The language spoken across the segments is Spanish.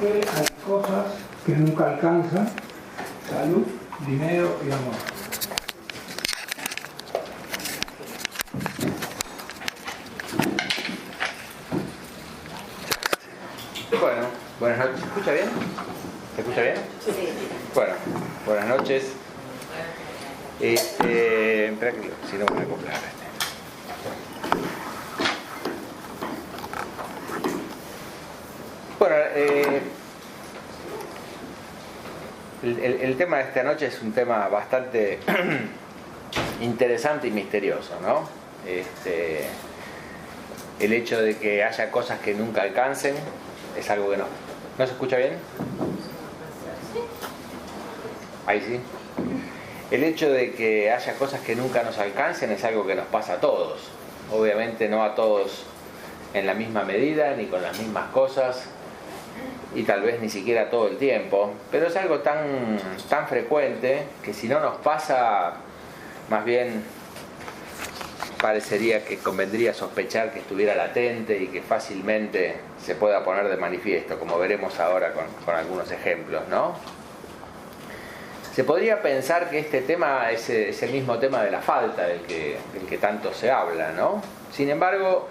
que hay cosas que nunca alcanzan: salud, dinero y amor. Bueno, buenas noches. ¿Se escucha bien? ¿Se escucha bien? Sí. Bueno, buenas noches. Espera que si no me voy a acoplar. Bueno, el tema de esta noche es un tema bastante interesante y misterioso, ¿no? El hecho de que haya cosas que nunca alcancen es algo que no. ¿No se escucha bien? Ahí sí. El hecho de que haya cosas que nunca nos alcancen es algo que nos pasa a todos. Obviamente no a todos en la misma medida, ni con las mismas cosas, y tal vez ni siquiera todo el tiempo, pero es algo tan frecuente que si no nos pasa, más bien parecería que convendría sospechar que estuviera latente y que fácilmente se pueda poner de manifiesto, como veremos ahora con algunos ejemplos, ¿no? Se podría pensar que este tema es el mismo tema de la falta del que tanto se habla, ¿no? Sin embargo,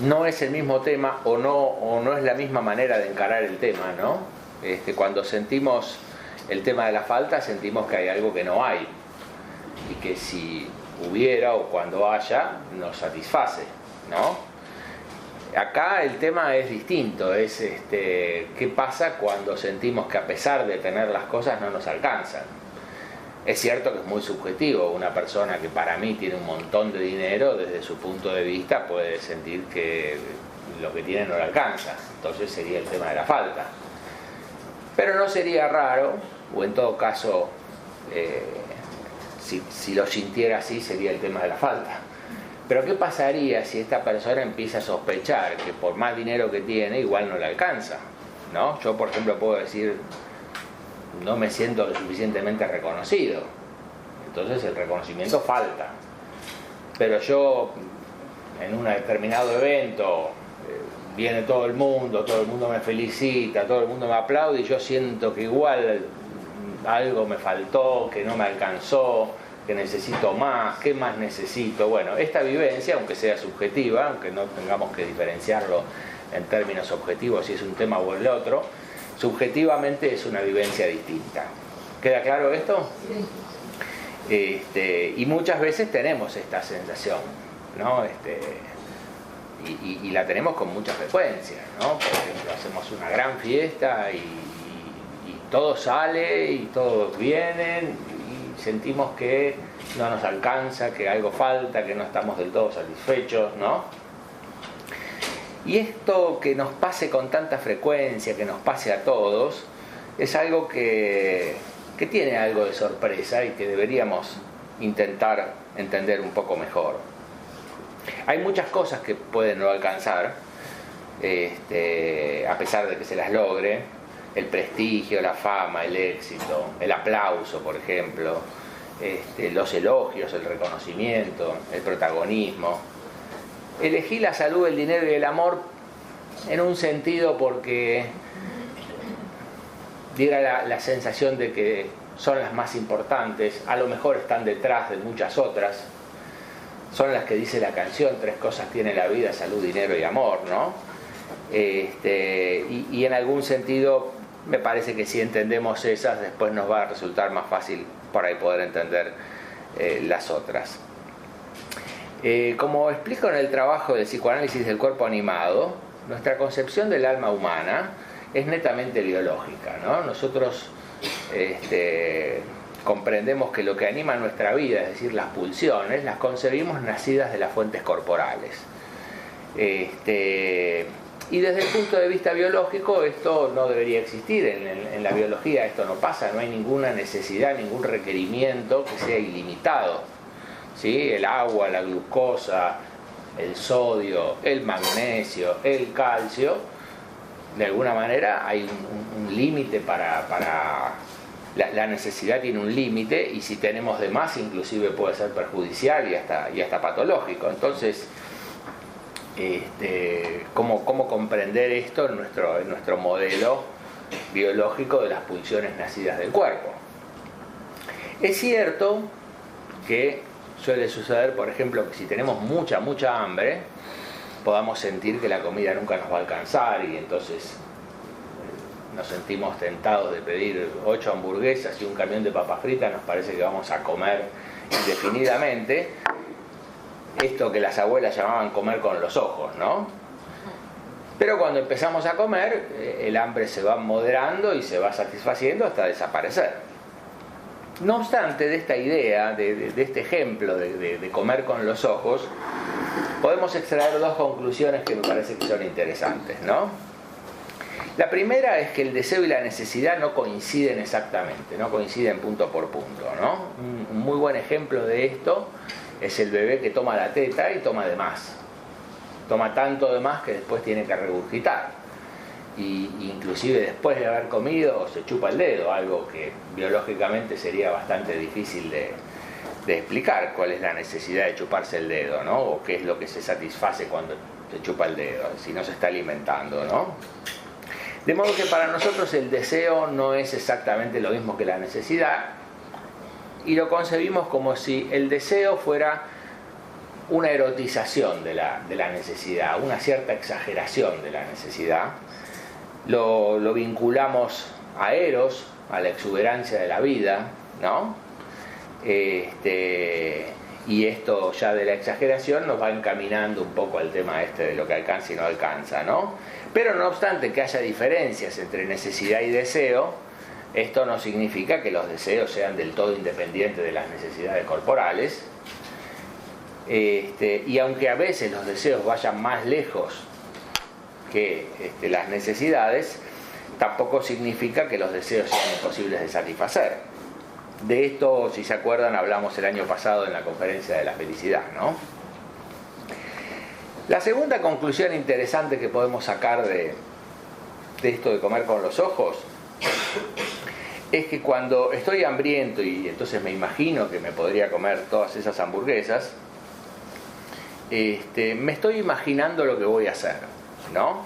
no es el mismo tema o no es la misma manera de encarar el tema, ¿no? Cuando sentimos el tema de la falta, sentimos que hay algo que no hay y que si hubiera o cuando haya nos satisface, ¿no? Acá el tema es distinto, es qué pasa cuando sentimos que a pesar de tener las cosas no nos alcanzan. Es cierto que es muy subjetivo. Una persona que para mí tiene un montón de dinero, desde su punto de vista puede sentir que lo que tiene no le alcanza. Entonces sería el tema de la falta. Pero no sería raro, o en todo caso, si lo sintiera así, sería el tema de la falta. Pero ¿qué pasaría si esta persona empieza a sospechar que por más dinero que tiene, igual no le alcanza? ¿No? Yo, por ejemplo, puedo decir: no me siento lo suficientemente reconocido. Entonces el reconocimiento falta. Pero yo, en un determinado evento, viene todo el mundo me felicita, todo el mundo me aplaude y yo siento que igual algo me faltó, que no me alcanzó, que necesito más, ¿qué más necesito? Bueno, esta vivencia, aunque sea subjetiva, aunque no tengamos que diferenciarlo en términos objetivos si es un tema o el otro, subjetivamente es una vivencia distinta. ¿Queda claro esto? Sí. Y muchas veces tenemos esta sensación, ¿no? Y la tenemos con mucha frecuencia, ¿no? Por ejemplo, hacemos una gran fiesta y todo sale y todos vienen y sentimos que no nos alcanza, que algo falta, que no estamos del todo satisfechos, ¿no? Y esto que nos pase con tanta frecuencia, que nos pase a todos, es algo que tiene algo de sorpresa y que deberíamos intentar entender un poco mejor. Hay muchas cosas que pueden no alcanzar, a pesar de que se las logre: el prestigio, la fama, el éxito, el aplauso, por ejemplo, los elogios, el reconocimiento, el protagonismo. Elegí la salud, el dinero y el amor en un sentido porque diera la sensación de que son las más importantes, a lo mejor están detrás de muchas otras, son las que dice la canción: 3 cosas tiene la vida: salud, dinero y amor, ¿no? Y en algún sentido me parece que si entendemos esas, después nos va a resultar más fácil por ahí poder entender las otras. Como explico en el trabajo de psicoanálisis del cuerpo animado, nuestra concepción del alma humana es netamente biológica, ¿no? Nosotros comprendemos que lo que anima nuestra vida, es decir, las pulsiones, las concebimos nacidas de las fuentes corporales. Y desde el punto de vista biológico esto no debería existir. En la biología esto no pasa, no hay ninguna necesidad, ningún requerimiento que sea ilimitado, ¿sí? El agua, la glucosa, el sodio, el magnesio, el calcio, de alguna manera hay un límite para la necesidad tiene un límite, y si tenemos de más inclusive puede ser perjudicial y hasta patológico. Entonces cómo comprender esto en nuestro modelo biológico de las pulsiones nacidas del cuerpo. Es cierto que suele suceder, por ejemplo, que si tenemos mucha hambre, podamos sentir que la comida nunca nos va a alcanzar y entonces nos sentimos tentados de pedir 8 hamburguesas y un camión de papas fritas, nos parece que vamos a comer indefinidamente. Esto que las abuelas llamaban comer con los ojos, ¿no? Pero cuando empezamos a comer, el hambre se va moderando y se va satisfaciendo hasta desaparecer. No obstante, de esta idea, de este ejemplo de comer con los ojos, podemos extraer 2 conclusiones que me parece que son interesantes, ¿no? La primera es que el deseo y la necesidad no coinciden exactamente, no coinciden punto por punto, ¿no? Un muy buen ejemplo de esto es el bebé que toma la teta y toma de más. Toma tanto de más que después tiene que regurgitar. Y inclusive después de haber comido se chupa el dedo, algo que biológicamente sería bastante difícil de explicar cuál es la necesidad de chuparse el dedo, ¿no? O qué es lo que se satisface cuando se chupa el dedo, si no se está alimentando, ¿no? De modo que para nosotros el deseo no es exactamente lo mismo que la necesidad, y lo concebimos como si el deseo fuera una erotización de la necesidad, una cierta exageración de la necesidad. Lo vinculamos a Eros, a la exuberancia de la vida, ¿no? Y esto ya de la exageración nos va encaminando un poco al tema de lo que alcanza y no alcanza, ¿no? Pero no obstante que haya diferencias entre necesidad y deseo, esto no significa que los deseos sean del todo independientes de las necesidades corporales. Y aunque a veces los deseos vayan más lejos que las necesidades, tampoco significa que los deseos sean imposibles de satisfacer. De esto, si se acuerdan, hablamos el año pasado en la conferencia de la felicidad, ¿no? La segunda conclusión interesante que podemos sacar de esto de comer con los ojos es que cuando estoy hambriento y entonces me imagino que me podría comer todas esas hamburguesas, me estoy imaginando lo que voy a hacer, ¿no?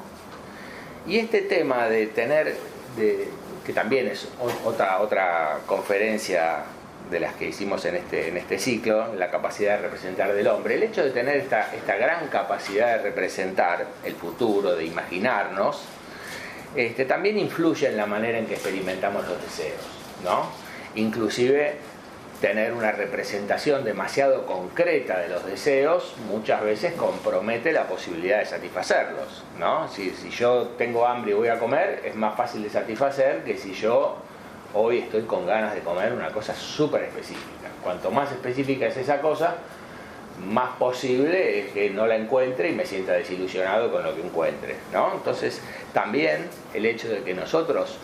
Y este tema de tener, que también es otra conferencia de las que hicimos en este ciclo, la capacidad de representar del hombre, el hecho de tener esta gran capacidad de representar el futuro, de imaginarnos, también influye en la manera en que experimentamos los deseos, ¿no? Inclusive tener una representación demasiado concreta de los deseos muchas veces compromete la posibilidad de satisfacerlos, ¿no? Si yo tengo hambre y voy a comer, es más fácil de satisfacer que si yo hoy estoy con ganas de comer una cosa súper específica. Cuanto más específica es esa cosa, más posible es que no la encuentre y me sienta desilusionado con lo que encuentre, ¿no? Entonces también el hecho de que nosotros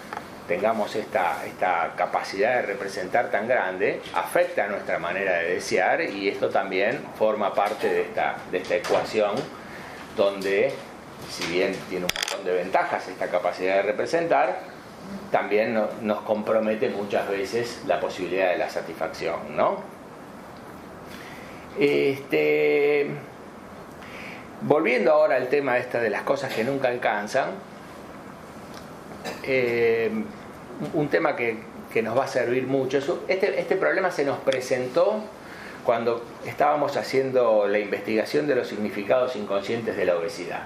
tengamos esta capacidad de representar tan grande afecta a nuestra manera de desear, y esto también forma parte de esta ecuación donde, si bien tiene un montón de ventajas esta capacidad de representar, también nos compromete muchas veces la posibilidad de la satisfacción, ¿no? Volviendo ahora al tema de las cosas que nunca alcanzan, un tema que nos va a servir mucho. Este problema se nos presentó cuando estábamos haciendo la investigación de los significados inconscientes de la obesidad.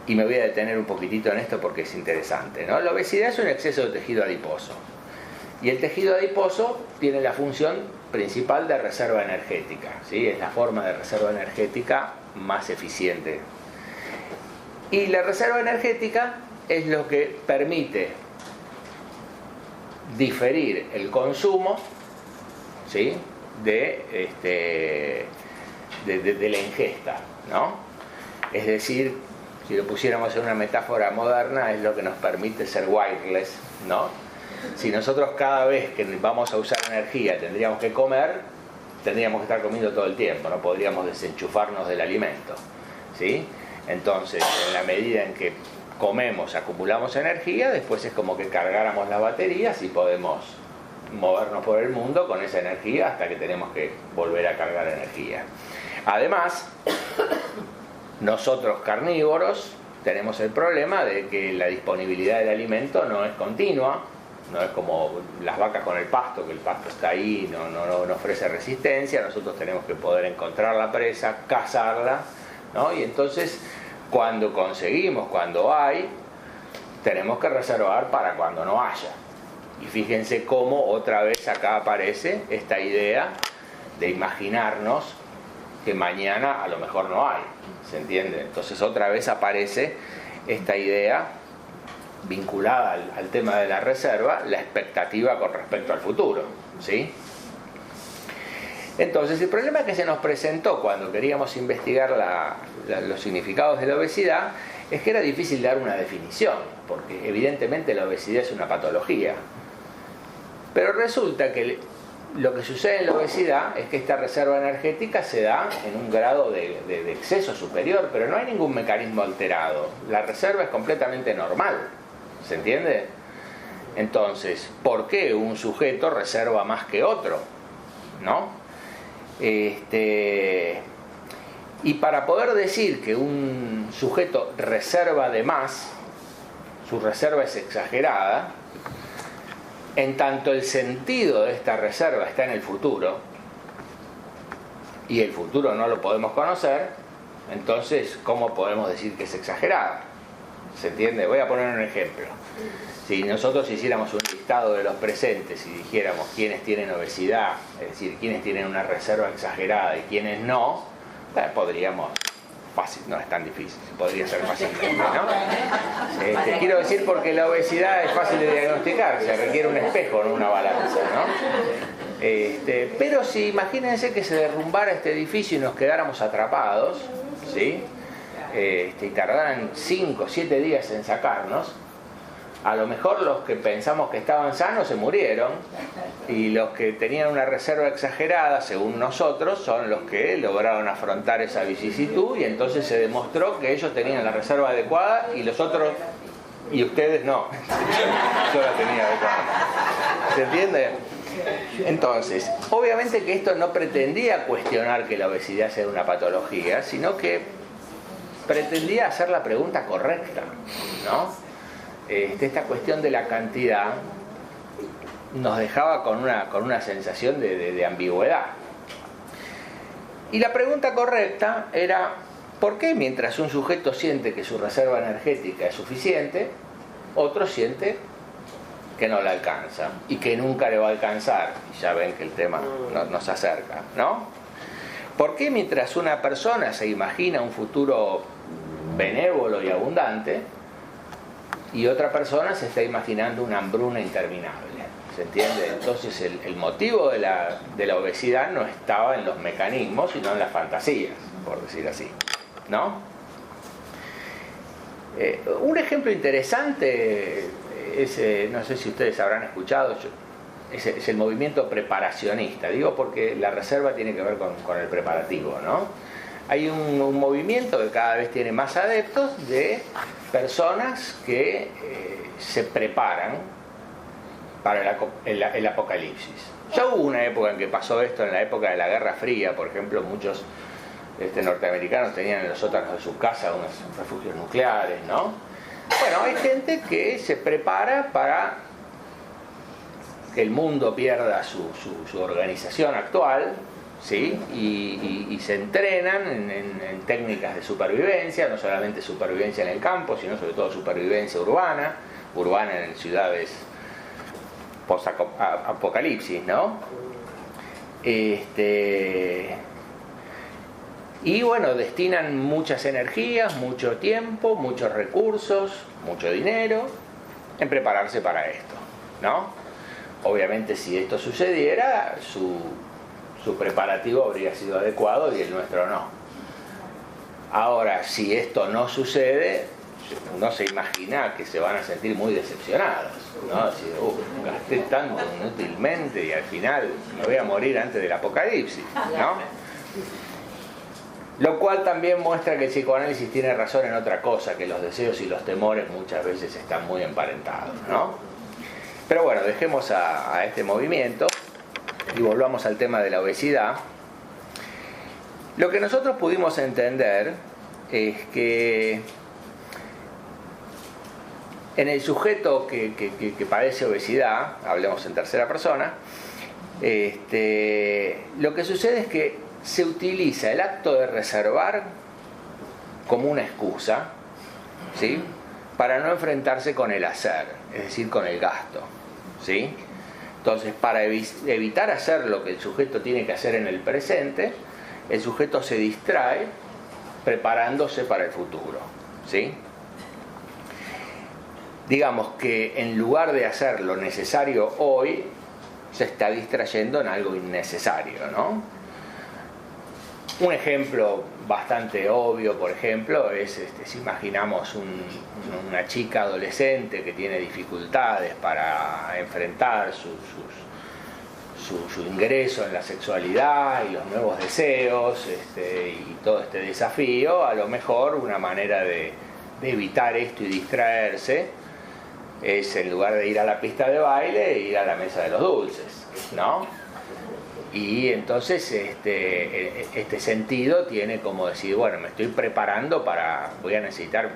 Y me voy a detener un poquitito en esto porque es interesante, ¿no? La obesidad es un exceso de tejido adiposo. Y el tejido adiposo tiene la función principal de reserva energética, ¿sí? Es la forma de reserva energética más eficiente. Y la reserva energética es lo que permite diferir el consumo, ¿sí? de la ingesta, ¿no? Es decir, si lo pusiéramos en una metáfora moderna, es lo que nos permite ser wireless, ¿no? Si nosotros cada vez que vamos a usar energía tendríamos que comer, tendríamos que estar comiendo todo el tiempo, no podríamos desenchufarnos del alimento, ¿sí? Entonces, en la medida en que comemos, acumulamos energía, después es como que cargáramos las baterías y podemos movernos por el mundo con esa energía hasta que tenemos que volver a cargar energía. Además, nosotros carnívoros tenemos el problema de que la disponibilidad del alimento no es continua, no es como las vacas con el pasto, que el pasto está ahí, no ofrece resistencia. Nosotros tenemos que poder encontrar la presa, cazarla, ¿no? Y entonces, cuando conseguimos, cuando hay, tenemos que reservar para cuando no haya. Y fíjense cómo otra vez acá aparece esta idea de imaginarnos que mañana a lo mejor no hay, ¿se entiende? Entonces otra vez aparece esta idea vinculada al tema de la reserva, la expectativa con respecto al futuro, ¿sí? Entonces el problema que se nos presentó cuando queríamos investigar los significados de la obesidad es que era difícil dar una definición, porque evidentemente la obesidad es una patología. Pero resulta que lo que sucede en la obesidad es que esta reserva energética se da en un grado de exceso superior, pero no hay ningún mecanismo alterado. La reserva es completamente normal, ¿se entiende? Entonces, ¿por qué un sujeto reserva más que otro? ¿No? Y para poder decir que un sujeto reserva de más, su reserva es exagerada, en tanto el sentido de esta reserva está en el futuro, y el futuro no lo podemos conocer, entonces, ¿cómo podemos decir que es exagerada? ¿Se entiende? Voy a poner un ejemplo. Si nosotros hiciéramos un listado de los presentes y dijéramos quiénes tienen obesidad, es decir, quiénes tienen una reserva exagerada y quiénes no, podríamos, fácil, no es tan difícil, podría ser fácilmente, ¿no? Quiero decir porque la obesidad es fácil de diagnosticar, se requiere un espejo, no una balanza, ¿no? Pero si imagínense que se derrumbara este edificio y nos quedáramos atrapados, ¿sí? Y tardaran 5 o 7 días en sacarnos, a lo mejor los que pensamos que estaban sanos se murieron, y los que tenían una reserva exagerada, según nosotros, son los que lograron afrontar esa vicisitud, y entonces se demostró que ellos tenían la reserva adecuada y los otros, y ustedes no. Yo la tenía adecuada. ¿Se entiende? Entonces, obviamente que esto no pretendía cuestionar que la obesidad sea una patología, sino que pretendía hacer la pregunta correcta, ¿no? Esta cuestión de la cantidad nos dejaba con una sensación de ambigüedad. Y la pregunta correcta era, ¿por qué mientras un sujeto siente que su reserva energética es suficiente, otro siente que no la alcanza y que nunca le va a alcanzar? Y ya ven que el tema nos acerca, ¿no? ¿Por qué mientras una persona se imagina un futuro benévolo y abundante, y otra persona se está imaginando una hambruna interminable? ¿Se entiende? Entonces el motivo de la obesidad no estaba en los mecanismos, sino en las fantasías, por decir así, ¿no? Un ejemplo interesante es, no sé si ustedes habrán escuchado, es el movimiento preparacionista. Digo porque la reserva tiene que ver con el preparativo, ¿no? Hay un movimiento que cada vez tiene más adeptos de personas que se preparan para el apocalipsis. Ya hubo una época en que pasó esto, en la época de la Guerra Fría, por ejemplo, muchos norteamericanos tenían en los sótanos de su casa unos refugios nucleares, ¿no? Bueno, hay gente que se prepara para que el mundo pierda su organización actual, ¿sí? Y se entrenan en técnicas de supervivencia, no solamente supervivencia en el campo, sino sobre todo supervivencia urbana en ciudades post-apocalipsis, ¿no? Y bueno, destinan muchas energías, mucho tiempo, muchos recursos, mucho dinero en prepararse para esto, ¿no? Obviamente, si esto sucediera, su preparativo habría sido adecuado y el nuestro no. Ahora, si esto no sucede, uno se imagina que se van a sentir muy decepcionados, ¿no? Así, gasté tanto inútilmente y al final me voy a morir antes del apocalipsis, ¿no? Lo cual también muestra que el psicoanálisis tiene razón en otra cosa, que los deseos y los temores muchas veces están muy emparentados, ¿no? Pero bueno, dejemos a este movimiento y volvamos al tema de la obesidad. Lo que nosotros pudimos entender es que en el sujeto que padece obesidad, hablemos en tercera persona, lo que sucede es que se utiliza el acto de reservar como una excusa, ¿sí?, para no enfrentarse con el hacer, es decir, con el gasto, ¿sí? Entonces, para evitar hacer lo que el sujeto tiene que hacer en el presente, el sujeto se distrae preparándose para el futuro, ¿sí? Digamos que en lugar de hacer lo necesario hoy, se está distrayendo en algo innecesario, ¿no? Un ejemplo bastante obvio, por ejemplo, es si imaginamos una chica adolescente que tiene dificultades para enfrentar su ingreso en la sexualidad y los nuevos deseos y todo este desafío. A lo mejor una manera de evitar esto y distraerse es, en lugar de ir a la pista de baile, ir a la mesa de los dulces, ¿no? Y entonces este sentido tiene como decir, bueno, me estoy preparando voy a necesitar,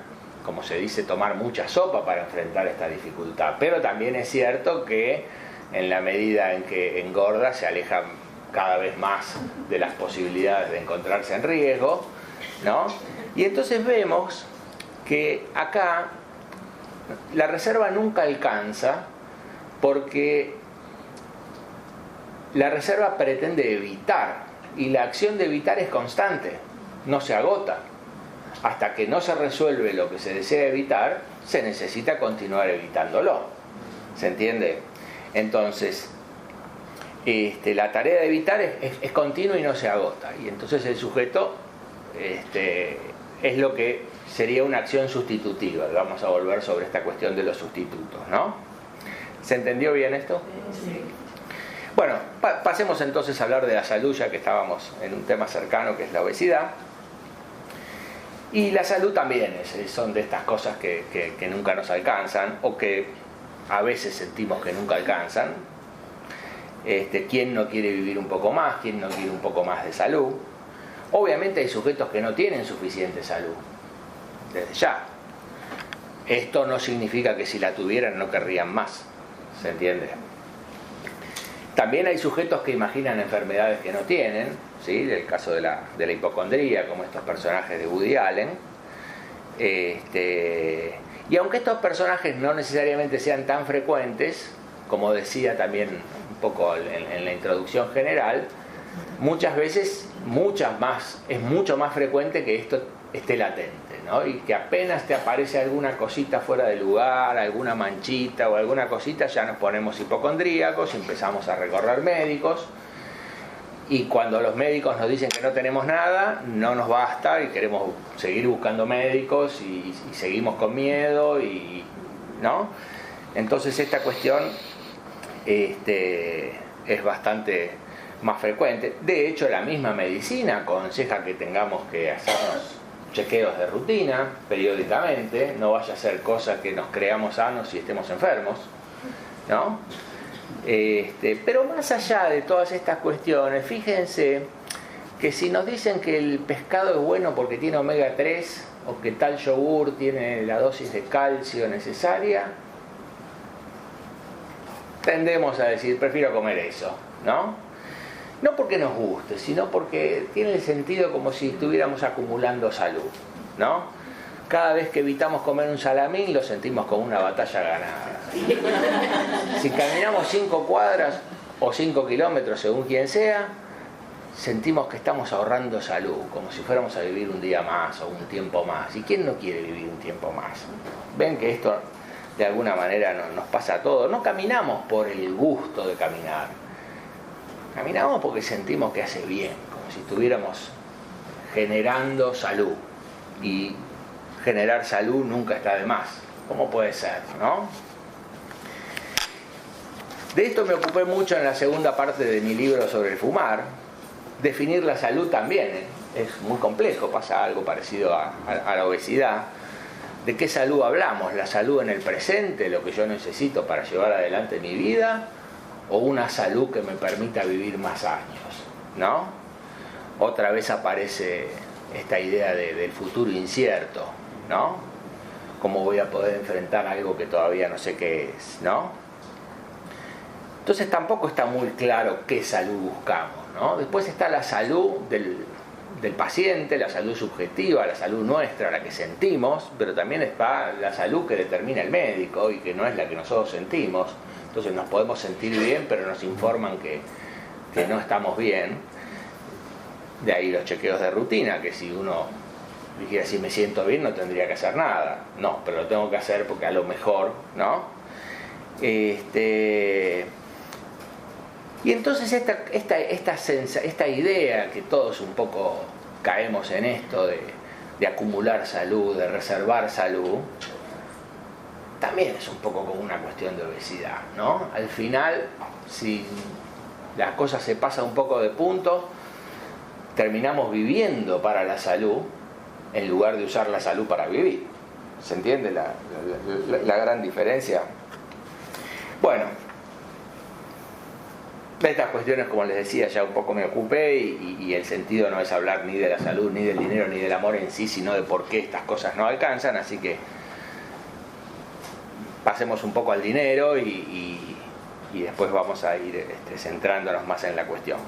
como se dice, tomar mucha sopa para enfrentar esta dificultad. Pero también es cierto que en la medida en que engorda se aleja cada vez más de las posibilidades de encontrarse en riesgo, ¿no? Y entonces vemos que acá la reserva nunca alcanza, porque la reserva pretende evitar, y la acción de evitar es constante, no se agota. Hasta que no se resuelve lo que se desea evitar, se necesita continuar evitándolo. ¿Se entiende? Entonces, la tarea de evitar es continua y no se agota. Y entonces el sujeto es lo que sería una acción sustitutiva. Vamos a volver sobre esta cuestión de los sustitutos, ¿no? ¿Se entendió bien esto? Sí. Bueno, pasemos entonces a hablar de la salud, ya que estábamos en un tema cercano que es la obesidad. Y la salud también son de estas cosas que nunca nos alcanzan, o que a veces sentimos que nunca alcanzan. ¿Quién no quiere vivir un poco más? ¿Quién no quiere un poco más de salud? Obviamente hay sujetos que no tienen suficiente salud, desde ya. Esto no significa que si la tuvieran no querrían más, ¿se entiende? También hay sujetos que imaginan enfermedades que no tienen, ¿sí? El caso de la hipocondría, como estos personajes de Woody Allen. Y aunque estos personajes no necesariamente sean tan frecuentes, como decía también un poco en la introducción general, muchas veces, es mucho más frecuente que esto esté latente, ¿no? Y que apenas te aparece alguna cosita fuera de lugar, alguna manchita o alguna cosita, ya nos ponemos hipocondríacos y empezamos a recorrer médicos. Y cuando los médicos nos dicen que no tenemos nada, no nos basta y queremos seguir buscando médicos y seguimos con miedo, ¿no? Entonces esta cuestión es bastante más frecuente. De hecho, la misma medicina aconseja que tengamos que hacernos chequeos de rutina periódicamente, no vaya a ser cosa que nos creamos sanos y estemos enfermos, ¿no? Pero más allá de todas estas cuestiones, fíjense que si nos dicen que el pescado es bueno porque tiene omega 3 o que tal yogur tiene la dosis de calcio necesaria, tendemos a decir, prefiero comer eso, ¿no? No porque nos guste, sino porque tiene el sentido como si estuviéramos acumulando salud, ¿no? Cada vez que evitamos comer un salamín lo sentimos como una batalla ganada. Si caminamos 5 cuadras o 5 kilómetros, según quien sea, sentimos que estamos ahorrando salud, como si fuéramos a vivir un día más o un tiempo más. ¿Y quién no quiere vivir un tiempo más? Ven que esto de alguna manera nos pasa a todos. No caminamos por el gusto de caminar. Caminamos porque sentimos que hace bien, como si estuviéramos generando salud. Y generar salud nunca está de más. ¿Cómo puede ser, no? De esto me ocupé mucho en la segunda parte de mi libro sobre el fumar. Definir la salud también es muy complejo, pasa algo parecido a la obesidad. ¿De qué salud hablamos? ¿La salud en el presente, lo que yo necesito para llevar adelante mi vida? ¿O una salud que me permita vivir más años? ¿No? otra vez aparece esta idea del futuro incierto, ¿no? ¿Cómo voy a poder enfrentar algo que todavía no sé qué es, ¿no? Entonces tampoco está muy claro qué salud buscamos, ¿no? Después está la salud del paciente, la salud subjetiva, la salud nuestra, la que sentimos, pero también está la salud que determina el médico y que no es la que nosotros sentimos. Entonces nos podemos sentir bien, pero nos informan que no estamos bien. De ahí los chequeos de rutina, que si uno dijera si me siento bien no tendría que hacer nada. No, pero lo tengo que hacer porque a lo mejor, ¿no? Y entonces esta idea que todos un poco caemos en esto de acumular salud, de reservar salud, también es un poco como una cuestión de obesidad, ¿no? Al final, si las cosas se pasan un poco de punto, terminamos viviendo para la salud en lugar de usar la salud para vivir. ¿Se entiende la gran diferencia? Bueno, de estas cuestiones, como les decía, ya un poco me ocupé y el sentido no es hablar ni de la salud, ni del dinero, ni del amor en sí, sino de por qué estas cosas no alcanzan, así que pasemos un poco al dinero y después vamos a ir centrándonos más en la cuestión.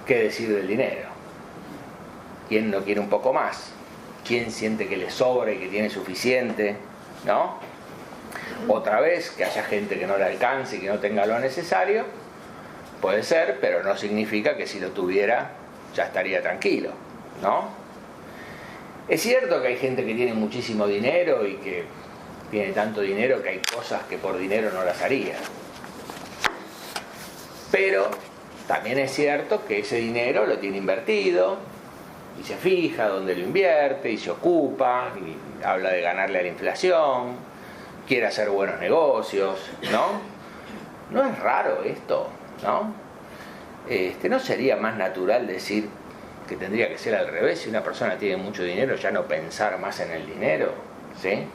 ¿Qué decir del dinero? ¿Quién no quiere un poco más? ¿Quién siente que le sobra y que tiene suficiente? ¿No? Otra vez, que haya gente que no le alcance y que no tenga lo necesario, puede ser, pero no significa que si lo tuviera ya estaría tranquilo, ¿no? Es cierto que hay gente que tiene muchísimo dinero y que tiene tanto dinero que hay cosas que por dinero no las haría. Pero también es cierto que ese dinero lo tiene invertido y se fija dónde lo invierte y se ocupa y habla de ganarle a la inflación, quiere hacer buenos negocios, ¿no? No es raro esto, ¿no? ¿No sería más natural decir que tendría que ser al revés? Si una persona tiene mucho dinero, ya no pensar más en el dinero, ¿sí?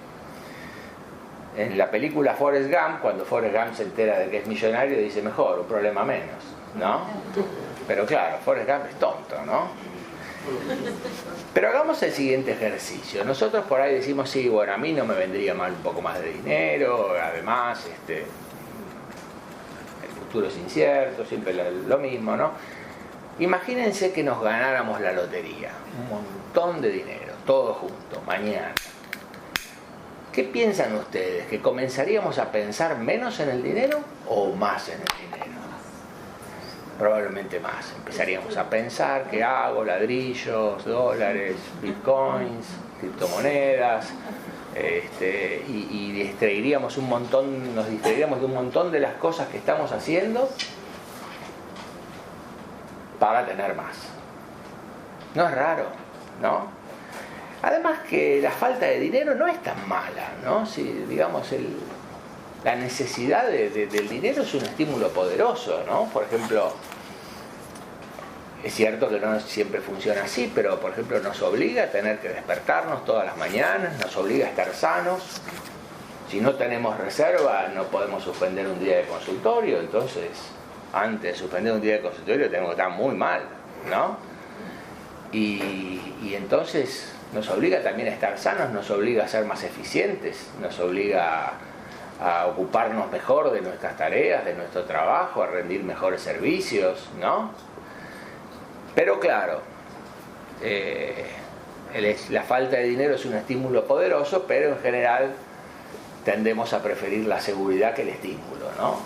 En la película Forrest Gump, cuando Forrest Gump se entera de que es millonario, dice mejor, un problema menos, ¿no? Pero claro, Forrest Gump es tonto, ¿no? Pero hagamos el siguiente ejercicio. Nosotros por ahí decimos, sí, bueno, a mí no me vendría mal un poco más de dinero, además el futuro es incierto, siempre lo mismo, ¿no? Imagínense que nos ganáramos la lotería, un montón de dinero, todo junto, mañana. ¿Qué piensan ustedes? ¿Que comenzaríamos a pensar menos en el dinero o más en el dinero? Probablemente más. Empezaríamos a pensar qué hago, ladrillos, dólares, bitcoins, criptomonedas, y distraeríamos un montón, nos distraeríamos de un montón de las cosas que estamos haciendo para tener más. No es raro, ¿no? Además que la falta de dinero no es tan mala, ¿no? Si, digamos, la necesidad del dinero es un estímulo poderoso, ¿no? Por ejemplo, es cierto que no siempre funciona así, pero por ejemplo nos obliga a tener que despertarnos todas las mañanas, nos obliga a estar sanos. Si no tenemos reserva, no podemos suspender un día de consultorio, entonces antes de suspender un día de consultorio tenemos que estar muy mal, ¿no? Y entonces nos obliga también a estar sanos, nos obliga a ser más eficientes, nos obliga a ocuparnos mejor de nuestras tareas, de nuestro trabajo, a rendir mejores servicios, ¿no? Pero claro, la falta de dinero es un estímulo poderoso, pero en general tendemos a preferir la seguridad que el estímulo, ¿no?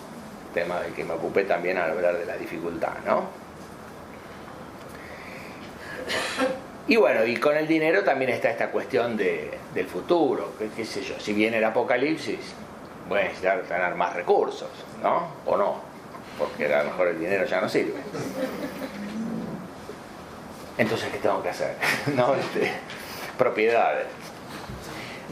Tema del que me ocupé también al hablar de la dificultad, ¿no? Y bueno, y con el dinero también está esta cuestión del futuro, qué sé yo, si viene el apocalipsis, voy a necesitar tener más recursos, ¿no? O no, porque a lo mejor el dinero ya no sirve. Entonces, ¿qué tengo que hacer? ¿No? Propiedades.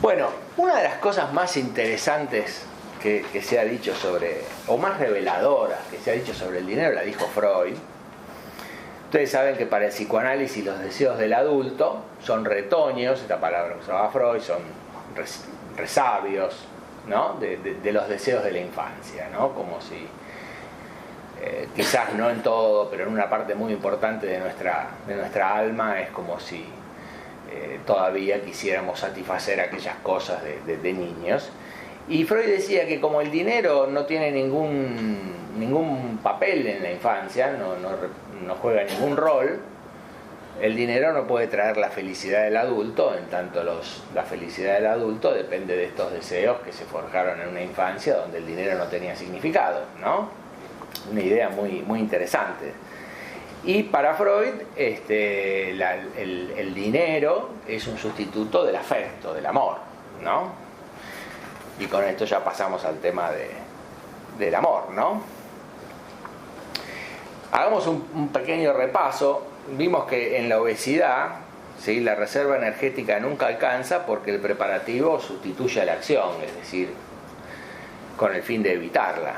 Bueno, una de las cosas más interesantes que se ha dicho sobre, o más reveladoras que se ha dicho sobre el dinero, la dijo Freud. Ustedes saben que para el psicoanálisis los deseos del adulto son retoños, esta palabra que usaba Freud, son resabios, ¿no? de los deseos de la infancia, ¿no? Como si quizás no en todo, pero en una parte muy importante de nuestra alma, es como si todavía quisiéramos satisfacer aquellas cosas de niños. Y Freud decía que como el dinero no tiene ningún papel en la infancia, no juega ningún rol, el dinero no puede traer la felicidad del adulto, en tanto la felicidad del adulto depende de estos deseos que se forjaron en una infancia donde el dinero no tenía significado, ¿no? Una idea muy, muy interesante. Y para Freud el dinero es un sustituto del afecto, del amor, ¿no? Y con esto ya pasamos al tema del amor, ¿no? Hagamos un pequeño repaso. Vimos que en la obesidad, ¿sí?, la reserva energética nunca alcanza porque el preparativo sustituye a la acción, es decir, con el fin de evitarla.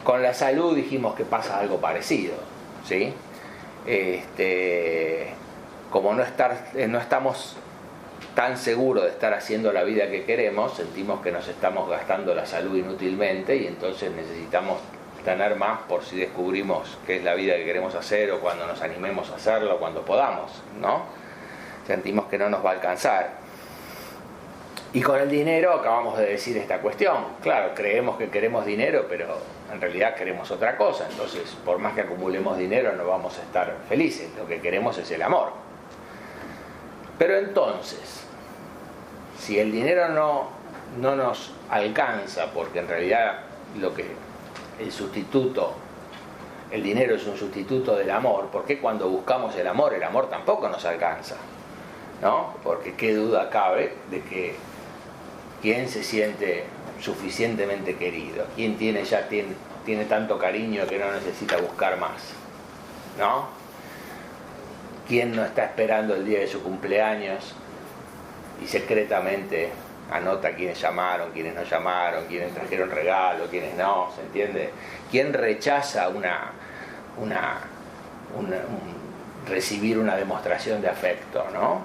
Con la salud dijimos que pasa algo parecido, ¿sí? Como no estamos tan seguros de estar haciendo la vida que queremos, sentimos que nos estamos gastando la salud inútilmente y entonces necesitamos tener más por si descubrimos qué es la vida que queremos hacer, o cuando nos animemos a hacerlo, cuando podamos, ¿no? Sentimos que no nos va a alcanzar. Y con el dinero acabamos de decir esta cuestión. Claro, creemos que queremos dinero, pero en realidad queremos otra cosa. Entonces, por más que acumulemos dinero, no vamos a estar felices. Lo que queremos es el amor. Pero entonces, si el dinero no nos alcanza, porque en realidad el dinero es un sustituto del amor, ¿por qué cuando buscamos el amor tampoco nos alcanza? ¿No? Porque qué duda cabe de que quién se siente suficientemente querido, quién tiene tanto cariño que no necesita buscar más, ¿no? ¿Quién no está esperando el día de su cumpleaños y secretamente anota quiénes llamaron, quiénes no llamaron, quiénes trajeron regalo, quiénes no? ¿Se entiende? ¿Quién rechaza recibir una demostración de afecto, ¿no?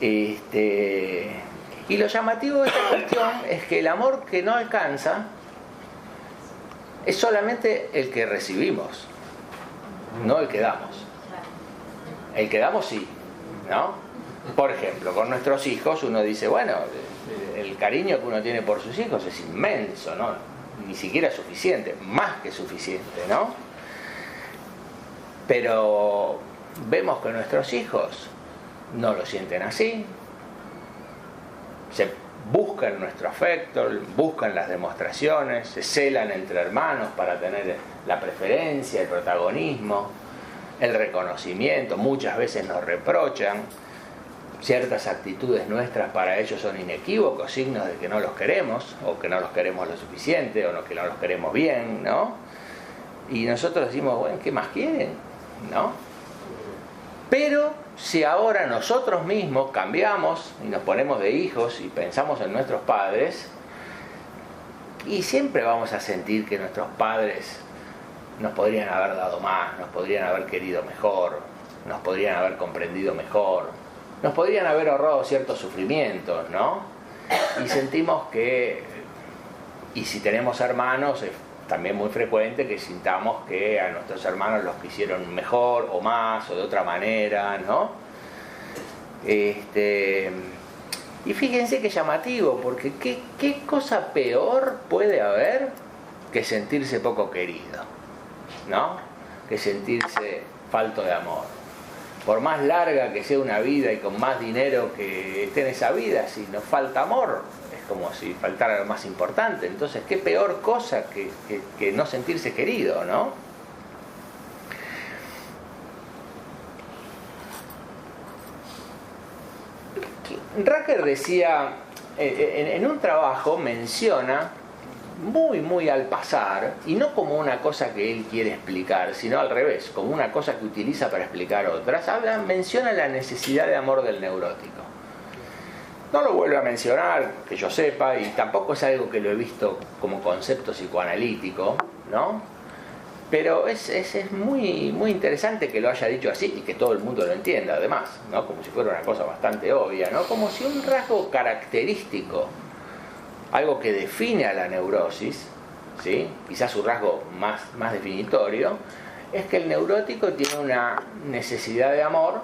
Y lo llamativo de esta cuestión es que el amor que no alcanza es solamente el que recibimos, no el que damos. El que damos sí, ¿no? Por ejemplo, con nuestros hijos uno dice, bueno, el cariño que uno tiene por sus hijos es inmenso, ¿no? Ni siquiera suficiente, más que suficiente, ¿no? Pero vemos que nuestros hijos no lo sienten así, se buscan nuestro afecto, buscan las demostraciones, se celan entre hermanos para tener la preferencia, el protagonismo, el reconocimiento. Muchas veces nos reprochan. Ciertas actitudes nuestras para ellos son inequívocos, signos de que no los queremos, o que no los queremos lo suficiente, o que no los queremos bien, ¿no? Y nosotros decimos, bueno, ¿qué más quieren? ¿No? Pero si ahora nosotros mismos cambiamos y nos ponemos de hijos y pensamos en nuestros padres, y siempre vamos a sentir que nuestros padres nos podrían haber dado más, nos podrían haber querido mejor, nos podrían haber comprendido mejor, nos podrían haber ahorrado ciertos sufrimientos, ¿no? Y sentimos que, y si tenemos hermanos, es también muy frecuente que sintamos que a nuestros hermanos los quisieron mejor o más o de otra manera, ¿no? Y fíjense qué llamativo, porque ¿qué cosa peor puede haber que sentirse poco querido, ¿no? Que sentirse falto de amor. Por más larga que sea una vida y con más dinero que esté en esa vida, si nos falta amor, es como si faltara lo más importante. Entonces, qué peor cosa que no sentirse querido, ¿no? Racker decía, en un trabajo menciona muy al pasar, y no como una cosa que él quiere explicar, sino al revés, como una cosa que utiliza para explicar otras, menciona la necesidad de amor del neurótico. No lo vuelve a mencionar, que yo sepa, y tampoco es algo que lo he visto como concepto psicoanalítico, ¿no? Pero es muy interesante que lo haya dicho así y que todo el mundo lo entienda, además, ¿no? Como si fuera una cosa bastante obvia, ¿no? Como si un rasgo característico, algo que define a la neurosis, ¿sí? Quizás su rasgo más definitorio es que el neurótico tiene una necesidad de amor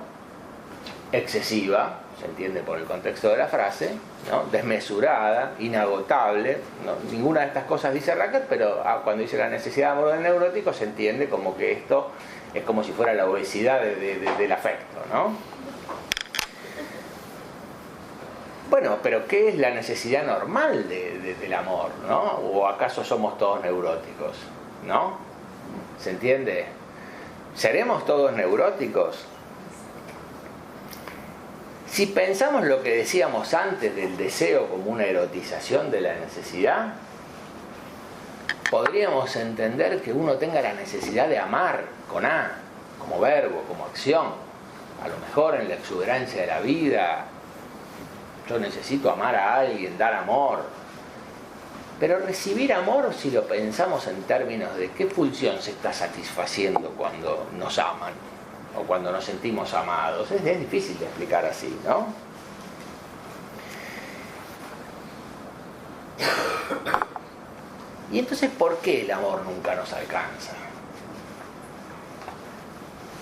excesiva, se entiende por el contexto de la frase, ¿no? Desmesurada, inagotable, ¿no? Ninguna de estas cosas dice Racket, pero cuando dice la necesidad de amor del neurótico se entiende como que esto es como si fuera la obesidad del afecto, ¿no? Bueno, pero ¿qué es la necesidad normal del amor, ¿no? ¿O acaso somos todos neuróticos, ¿no? ¿Se entiende? ¿Seremos todos neuróticos? Si pensamos lo que decíamos antes del deseo como una erotización de la necesidad, podríamos entender que uno tenga la necesidad de amar con A, como verbo, como acción. A lo mejor en la exuberancia de la vida, yo necesito amar a alguien, dar amor. Pero recibir amor, si lo pensamos en términos de qué función se está satisfaciendo cuando nos aman o cuando nos sentimos amados, es difícil de explicar así, ¿no? Y entonces, ¿por qué el amor nunca nos alcanza?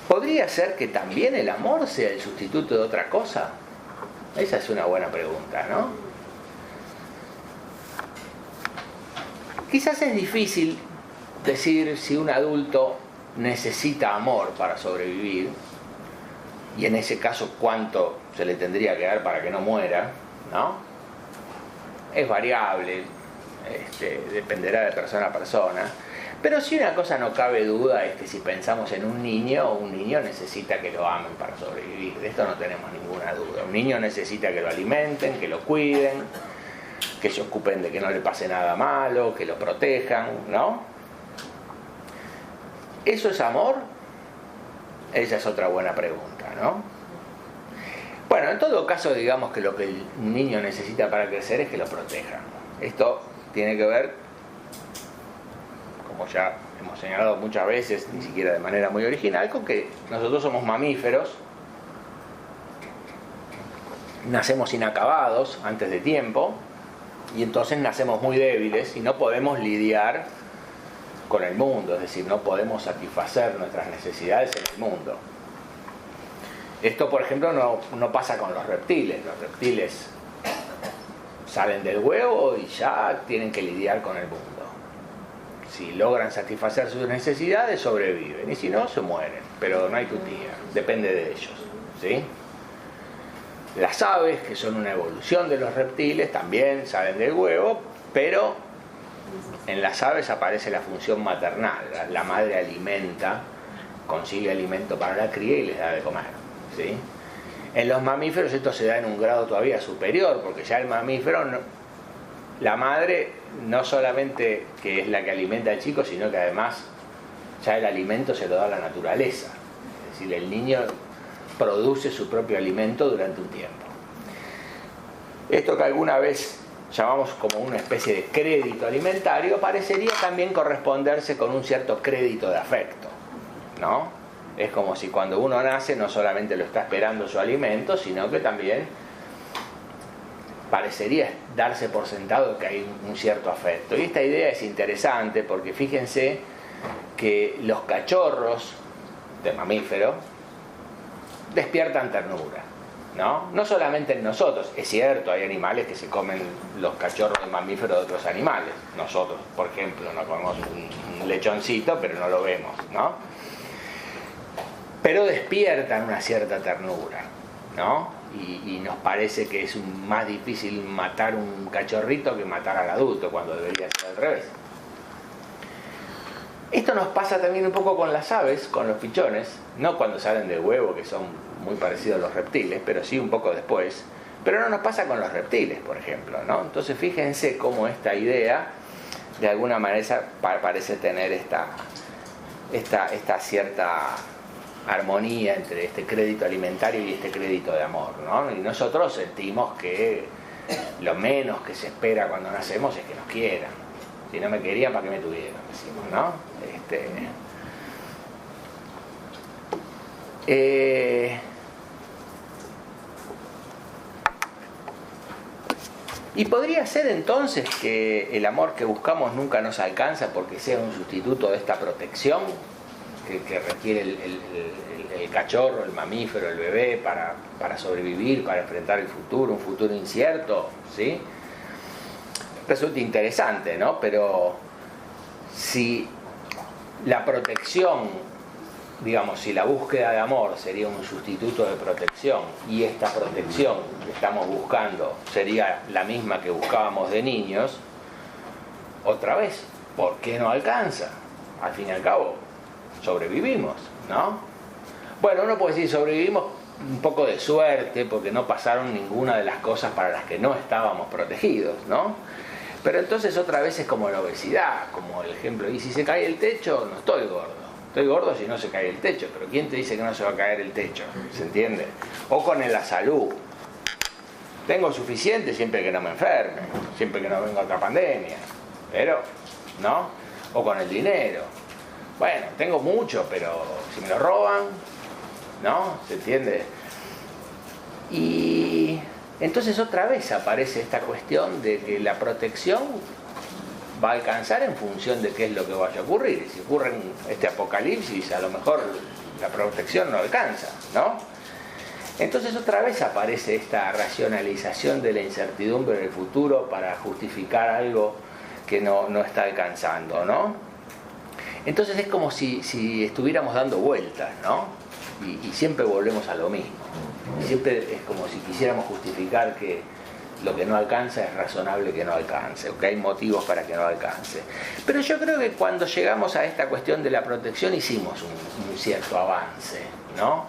¿Podría ser que también el amor sea el sustituto de otra cosa? Esa es una buena pregunta, ¿no? Quizás es difícil decir si un adulto necesita amor para sobrevivir, y en ese caso cuánto se le tendría que dar para que no muera, ¿no? Es variable, dependerá de persona a persona, pero sí una cosa no cabe duda es que si pensamos en un niño necesita que lo amen para sobrevivir, de esto no tenemos ninguna duda. Un niño necesita que lo alimenten, que lo cuiden, que se ocupen de que no le pase nada malo, que lo protejan, ¿no? ¿Eso es amor? Esa es otra buena pregunta, ¿no? Bueno, en todo caso, digamos que lo que el niño necesita para crecer es que lo protejan. Esto tiene que ver, como ya hemos señalado muchas veces, ni siquiera de manera muy original, con que nosotros somos mamíferos, nacemos inacabados antes de tiempo, y entonces nacemos muy débiles y no podemos lidiar con el mundo, es decir, no podemos satisfacer nuestras necesidades en el mundo. Esto, por ejemplo, no pasa con los reptiles. Los reptiles salen del huevo y ya tienen que lidiar con el mundo. Si logran satisfacer sus necesidades, sobreviven, y si no, se mueren, pero no hay tutía, depende de ellos, ¿sí? Las aves, que son una evolución de los reptiles, también salen del huevo, pero en las aves aparece la función maternal. La madre alimenta, consigue alimento para la cría y les da de comer, ¿sí? En los mamíferos esto se da en un grado todavía superior, porque ya el mamífero, la madre no solamente que es la que alimenta al chico, sino que además ya el alimento se lo da la naturaleza. Es decir, el niño produce su propio alimento durante un tiempo. Esto que alguna vez llamamos como una especie de crédito alimentario parecería también corresponderse con un cierto crédito de afecto, ¿no? Es como si cuando uno nace no solamente lo está esperando su alimento, sino que también parecería darse por sentado que hay un cierto afecto. Y esta idea es interesante porque fíjense que los cachorros de mamíferos despiertan ternura, ¿no? No solamente en nosotros, es cierto, hay animales que se comen los cachorros de mamíferos de otros animales. Nosotros, por ejemplo, no comemos un lechoncito, pero no lo vemos, ¿no? Pero despiertan una cierta ternura, ¿no? Y nos parece que es más difícil matar un cachorrito que matar al adulto, cuando debería ser al revés. Esto nos pasa también un poco con las aves, con los pichones, no cuando salen del huevo, que son muy parecidos a los reptiles, pero sí un poco después. Pero no nos pasa con los reptiles, por ejemplo, ¿no? Entonces fíjense cómo esta idea de alguna manera parece tener esta cierta armonía entre este crédito alimentario y este crédito de amor, ¿no? Y nosotros sentimos que lo menos que se espera cuando nacemos es que nos quieran. Si no me querían, ¿para qué me tuvieron? Decimos, ¿no? Y podría ser entonces que el amor que buscamos nunca nos alcanza porque sea un sustituto de esta protección que requiere el cachorro, el mamífero, el bebé para sobrevivir, para enfrentar el futuro, un futuro incierto, ¿sí? Resulta interesante, ¿no? Pero si la protección, digamos, si la búsqueda de amor sería un sustituto de protección y esta protección que estamos buscando sería la misma que buscábamos de niños, otra vez, ¿por qué no alcanza? Al fin y al cabo, sobrevivimos, ¿no? Bueno, uno puede decir sobrevivimos un poco de suerte porque no pasaron ninguna de las cosas para las que no estábamos protegidos, ¿no? Pero entonces otra vez es como la obesidad, como el ejemplo, y si se cae el techo, no estoy gordo. Estoy gordo si no se cae el techo, pero ¿quién te dice que no se va a caer el techo? ¿Se entiende? O con la salud. Tengo suficiente siempre que no me enferme, siempre que no venga otra pandemia, pero, ¿no? O con el dinero. Bueno, tengo mucho, pero si me lo roban, ¿no? ¿Se entiende? Y entonces otra vez aparece esta cuestión de que la protección va a alcanzar en función de qué es lo que vaya a ocurrir. Si ocurre este apocalipsis, a lo mejor la protección no alcanza, ¿no? Entonces otra vez aparece esta racionalización de la incertidumbre del futuro para justificar algo que no está alcanzando, ¿no? Entonces es como si estuviéramos dando vueltas, ¿no? Y siempre volvemos a lo mismo. Siempre es como si quisiéramos justificar que lo que no alcanza es razonable que no alcance, o que hay motivos para que no alcance. Pero yo creo que cuando llegamos a esta cuestión de la protección hicimos un cierto avance, ¿no?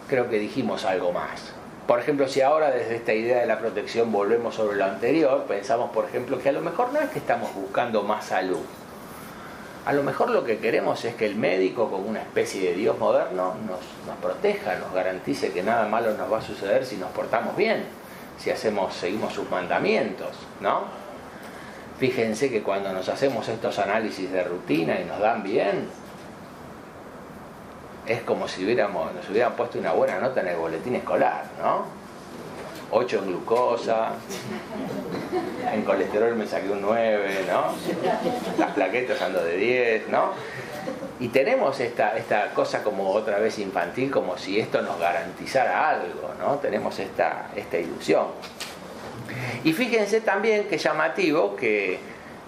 Creo que dijimos algo más. Por ejemplo, si ahora desde esta idea de la protección volvemos sobre lo anterior, pensamos, por ejemplo, que a lo mejor no es que estamos buscando más salud. A lo mejor lo que queremos es que el médico, como una especie de Dios moderno, nos proteja, nos garantice que nada malo nos va a suceder si nos portamos bien, si seguimos sus mandamientos, ¿no? Fíjense que cuando nos hacemos estos análisis de rutina y nos dan bien, es como si nos hubieran puesto una buena nota en el boletín escolar, ¿no? 8 en glucosa, en colesterol me saqué un 9, ¿no? Las plaquetas ando de 10, ¿no? Y tenemos esta cosa como otra vez infantil, como si esto nos garantizara algo, ¿no? Tenemos esta ilusión. Y fíjense también que llamativo que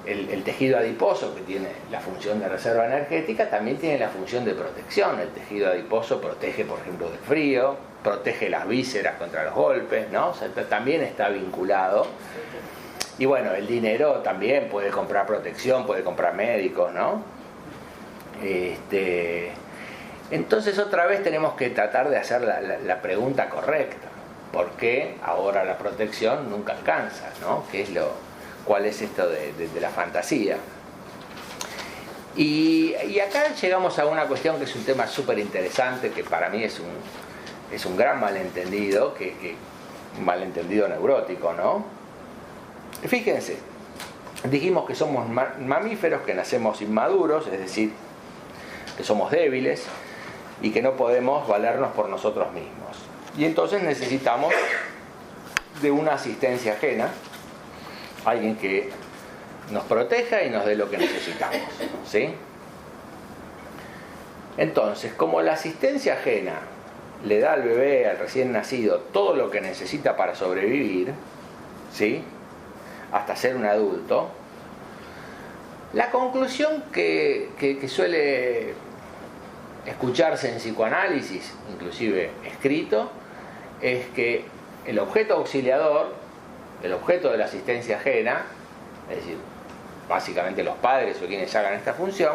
el tejido adiposo, que tiene la función de reserva energética, también tiene la función de protección. El tejido adiposo protege, por ejemplo, del frío, protege las vísceras contra los golpes, ¿no? O sea, también está vinculado. Y bueno, el dinero también puede comprar protección, puede comprar médicos, ¿no? Entonces otra vez tenemos que tratar de hacer la pregunta correcta. ¿Por qué ahora la protección nunca alcanza, ¿no? ¿Cuál es esto de la fantasía? Y acá llegamos a una cuestión que es un tema súper interesante, que para mí es un gran malentendido, un malentendido neurótico, ¿no? Fíjense, dijimos que somos mamíferos, que nacemos inmaduros, es decir, que somos débiles y que no podemos valernos por nosotros mismos. Y entonces necesitamos de una asistencia ajena, alguien que nos proteja y nos dé lo que necesitamos, ¿sí? Entonces, como la asistencia ajena le da al bebé, al recién nacido, todo lo que necesita para sobrevivir, ¿sí?, hasta ser un adulto, la conclusión que suele escucharse en psicoanálisis, inclusive escrito, es que el objeto auxiliador, el objeto de la asistencia ajena, es decir, básicamente los padres o quienes hagan esta función,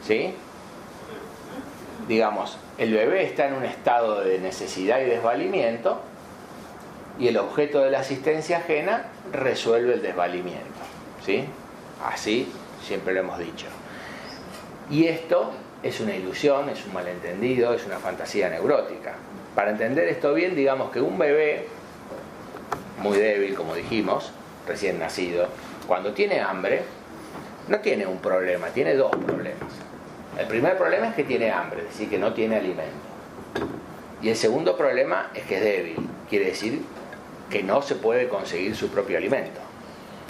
¿sí?, digamos, el bebé está en un estado de necesidad y desvalimiento, y el objeto de la asistencia ajena resuelve el desvalimiento, ¿sí? Así siempre lo hemos dicho. Y esto es una ilusión, es un malentendido, es una fantasía neurótica. Para entender esto bien, digamos que un bebé muy débil, como dijimos, recién nacido, cuando tiene hambre, no tiene un problema, tiene dos problemas. El primer problema es que tiene hambre, es decir, que no tiene alimento. Y el segundo problema es que es débil, quiere decir que no se puede conseguir su propio alimento,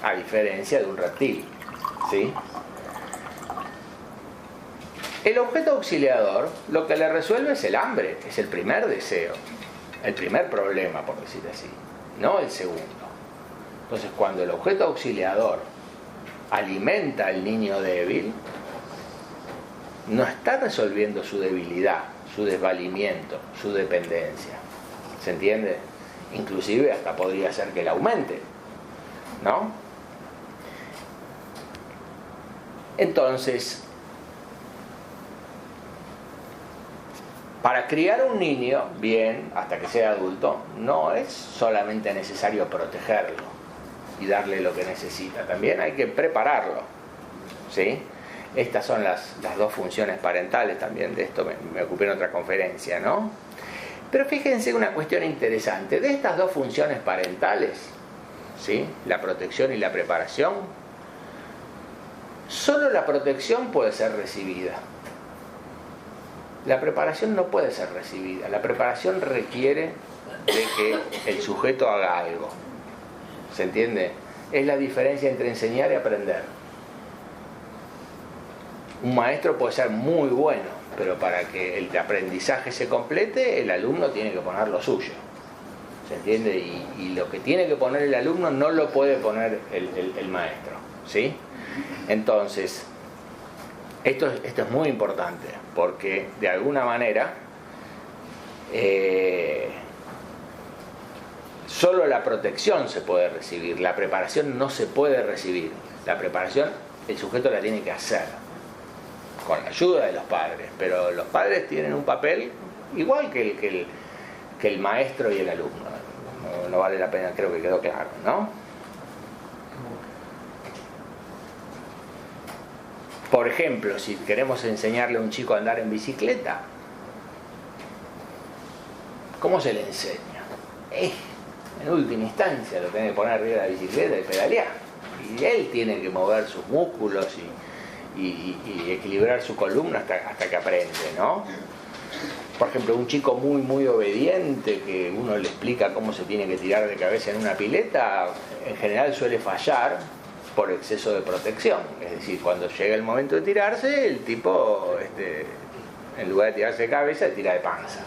a diferencia de un reptil, ¿sí? El objeto auxiliador lo que le resuelve es el hambre, es el primer deseo, el primer problema, por decir así, no el segundo. Entonces, cuando el objeto auxiliador alimenta al niño débil, no está resolviendo su debilidad, su desvalimiento, su dependencia. ¿Se entiende? Inclusive hasta podría ser que la aumente, ¿no? Entonces, para criar un niño bien, hasta que sea adulto, no es solamente necesario protegerlo y darle lo que necesita, también hay que prepararlo, ¿sí? Estas son las dos funciones parentales, también de esto me ocupé en otra conferencia, ¿no? Pero fíjense una cuestión interesante, de estas dos funciones parentales, ¿sí? La protección y la preparación, solo la protección puede ser recibida. La preparación no puede ser recibida. La preparación requiere de que el sujeto haga algo. ¿Se entiende? Es la diferencia entre enseñar y aprender. Un maestro puede ser muy bueno, pero para que el aprendizaje se complete, el alumno tiene que poner lo suyo. ¿Se entiende? Y lo que tiene que poner el alumno no lo puede poner el maestro, ¿sí? Entonces, esto es muy importante, porque de alguna manera solo la protección se puede recibir, la preparación no se puede recibir. La preparación el sujeto la tiene que hacer, con la ayuda de los padres, pero los padres tienen un papel igual que el maestro y el alumno. No vale la pena, creo que quedó claro, ¿no? Por ejemplo, si queremos enseñarle a un chico a andar en bicicleta, ¿cómo se le enseña? En última instancia lo tiene que poner arriba de la bicicleta y pedalear. Y él tiene que mover sus músculos y equilibrar su columna hasta que aprende, ¿no? Por ejemplo, un chico muy obediente, que uno le explica cómo se tiene que tirar de cabeza en una pileta, en general suele fallar por exceso de protección. Es decir, cuando llega el momento de tirarse, el tipo, en lugar de tirarse de cabeza, tira de panza,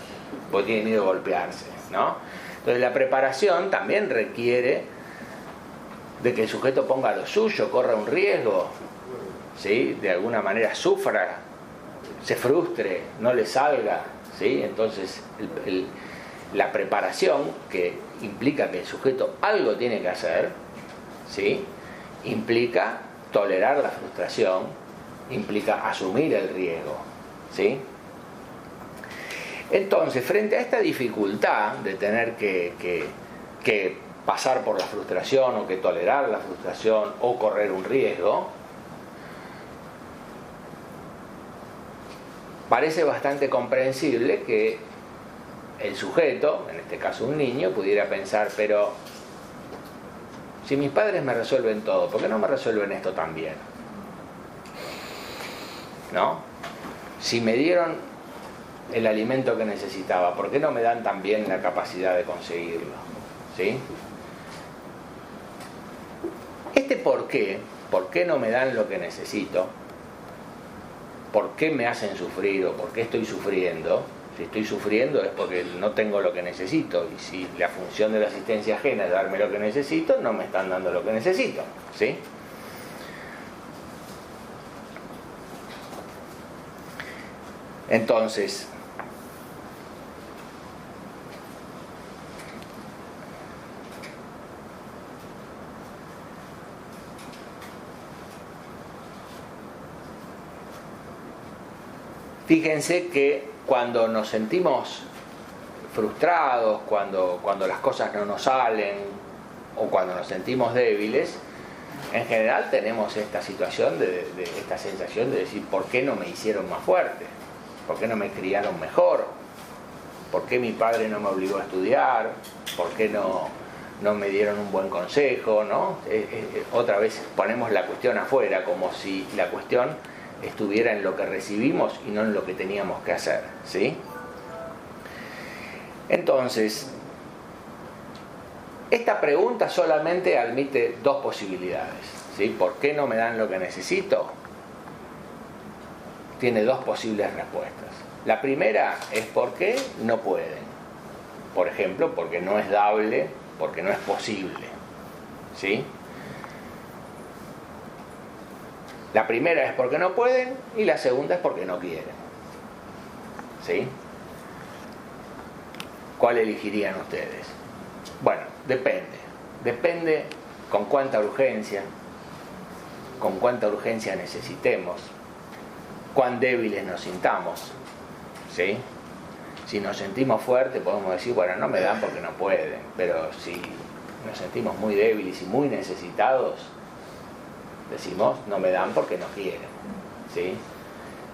porque tiene miedo a golpearse, ¿no? Entonces la preparación también requiere de que el sujeto ponga lo suyo, corra un riesgo, ¿sí? De alguna manera sufra, se frustre, no le salga, ¿sí? Entonces la preparación, que implica que el sujeto algo tiene que hacer, ¿sí? Implica tolerar la frustración, implica asumir el riesgo, ¿sí? Entonces, frente a esta dificultad de tener que pasar por la frustración, o que tolerar la frustración, o correr un riesgo, parece bastante comprensible que el sujeto, en este caso un niño, pudiera pensar, pero si mis padres me resuelven todo, ¿por qué no me resuelven esto también? ¿No? Si me dieron el alimento que necesitaba, ¿por qué no me dan también la capacidad de conseguirlo? ¿Sí? ¿por qué no me dan lo que necesito? ¿Por qué me hacen sufrir o por qué estoy sufriendo? Si estoy sufriendo es porque no tengo lo que necesito, y si la función de la asistencia ajena es darme lo que necesito, no me están dando lo que necesito, ¿sí? Entonces, fíjense que cuando nos sentimos frustrados, cuando las cosas no nos salen o cuando nos sentimos débiles, en general tenemos esta situación de esta sensación de decir, ¿por qué no me hicieron más fuerte? ¿Por qué no me criaron mejor? ¿Por qué mi padre no me obligó a estudiar? ¿Por qué no me dieron un buen consejo? ¿No? Otra vez ponemos la cuestión afuera, como si la cuestión estuviera en lo que recibimos y no en lo que teníamos que hacer, ¿sí? Entonces, Esta pregunta solamente admite dos posibilidades, ¿sí? ¿Por qué no me dan lo que necesito? Tiene dos posibles respuestas. La primera es porque no pueden. Por ejemplo, porque no es dable, porque no es posible, ¿sí? La primera es porque no pueden y la segunda es porque no quieren, ¿sí? ¿Cuál elegirían ustedes? Bueno, depende. Depende con cuánta urgencia necesitemos, cuán débiles nos sintamos, ¿sí? Si nos sentimos fuertes podemos decir, bueno, no me dan porque no pueden, pero si nos sentimos muy débiles y muy necesitados, decimos, no me dan porque no quieren, ¿sí?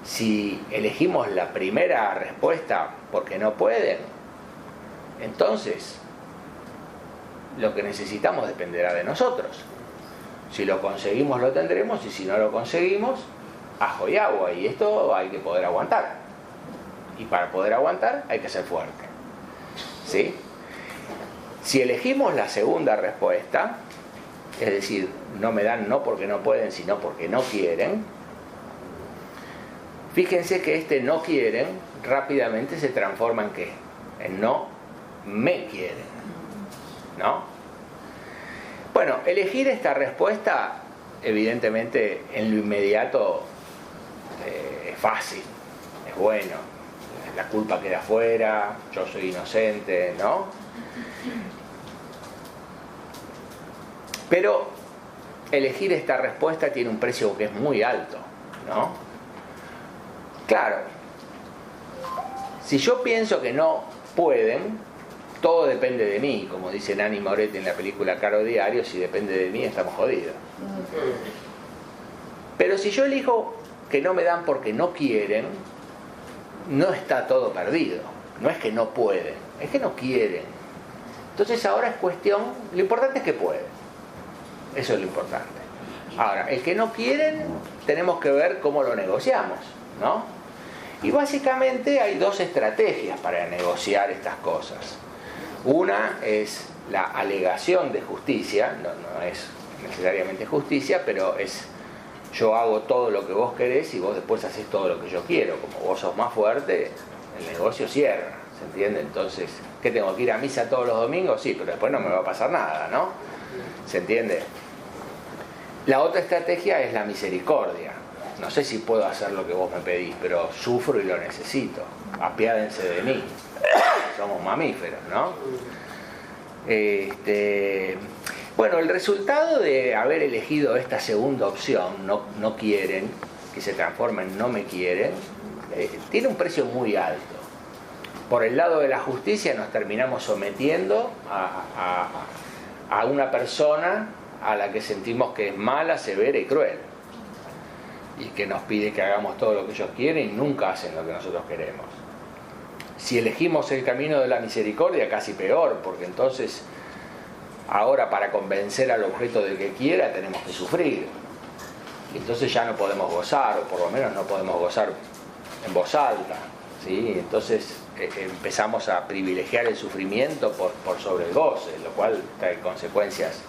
Si elegimos la primera respuesta porque no pueden, entonces lo que necesitamos dependerá de nosotros. Si lo conseguimos lo tendremos, y si no lo conseguimos, ajo y agua, y esto hay que poder aguantar, y para poder aguantar hay que ser fuerte, ¿sí? Si elegimos la segunda respuesta, es decir, no me dan no porque no pueden, sino porque no quieren, fíjense que este no quieren rápidamente se transforma en ¿qué? En no me quieren, ¿no? Bueno, elegir esta respuesta, evidentemente, en lo inmediato es fácil, es bueno, la culpa queda afuera, yo soy inocente, ¿no? Pero elegir esta respuesta tiene un precio que es muy alto, ¿no? Claro, si yo pienso que no pueden, todo depende de mí, como dice Nanni Moretti en la película Caro Diario, si depende de mí estamos jodidos. Pero si yo elijo que no me dan porque no quieren, no está todo perdido. No es que no pueden, es que no quieren. Entonces ahora es cuestión, lo importante es que pueden. Eso es lo importante. Ahora, el que no quieren, tenemos que ver cómo lo negociamos, ¿no? Y básicamente hay dos estrategias para negociar estas cosas. Una es la alegación de justicia, no es necesariamente justicia, pero es yo hago todo lo que vos querés y vos después haces todo lo que yo quiero. Como vos sos más fuerte, el negocio cierra, ¿se entiende? Entonces, ¿qué tengo que ir a misa todos los domingos? Sí, pero después no me va a pasar nada, ¿no? ¿Se entiende? La otra estrategia es la misericordia. No sé si puedo hacer lo que vos me pedís, pero sufro y lo necesito. Apiádense de mí. Somos mamíferos, ¿no? Bueno, el resultado de haber elegido esta segunda opción, no quieren, que se transforma en no me quieren, tiene un precio muy alto. Por el lado de la justicia nos terminamos sometiendo a una persona a la que sentimos que es mala, severa y cruel, y que nos pide que hagamos todo lo que ellos quieren y nunca hacen lo que nosotros queremos. Si elegimos el camino de la misericordia, casi peor, porque entonces ahora para convencer al objeto de que quiera tenemos que sufrir, y entonces ya no podemos gozar, o por lo menos no podemos gozar en voz alta, ¿sí? Entonces empezamos a privilegiar el sufrimiento por sobre el goce, lo cual trae consecuencias.